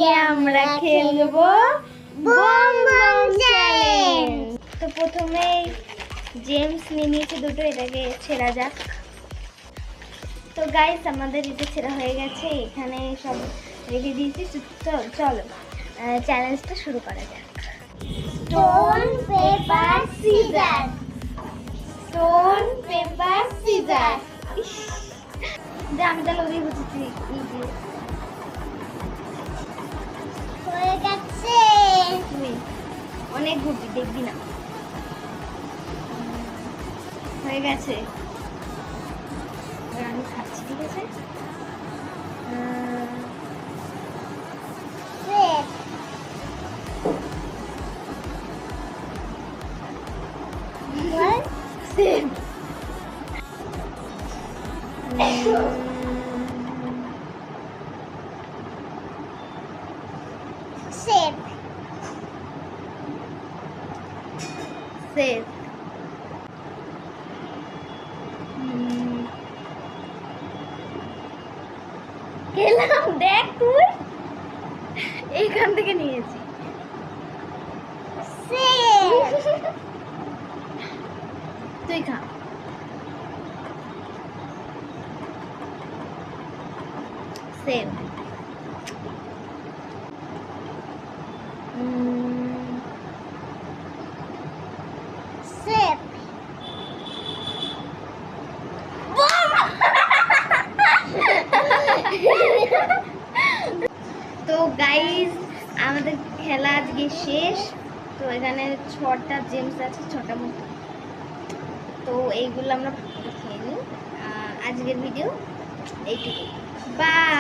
আজকে আমরা খেলবো বম বম চ্যালেঞ্জ। তো প্রথমে জেমস নিয়ে নিয়েছে দুটো, এটাকে ছেঁড়া যাক। তো গাইস আমাদের এটা ছেঁড়া হয়ে গেছে, এখানে সব রেখে দিয়েছি। চলো চ্যালেঞ্জটা শুরু করা যাক। Stone paper scissor, stone paper scissor. আমি তাহলে ওই বুঝেছি হয়ে গেছে। তুই অনেক ঘুরবি, দেখবি না। হয়ে গেছে, আমি খাচ্ছি, ঠিক আছে। Save. Save. খেলাম, দেখ তুই এইখান থেকে নিয়েছি। তুই খা। সেভ। সেভ। তো গাইজ আমাদের খেলা আজকে শেষ। তো এখানে 6টা জেমস আছে, 6টা মতো। তো এইগুলো আমরা খেয়ে নিই। আজকের ভিডিও এইটুকু, বাই।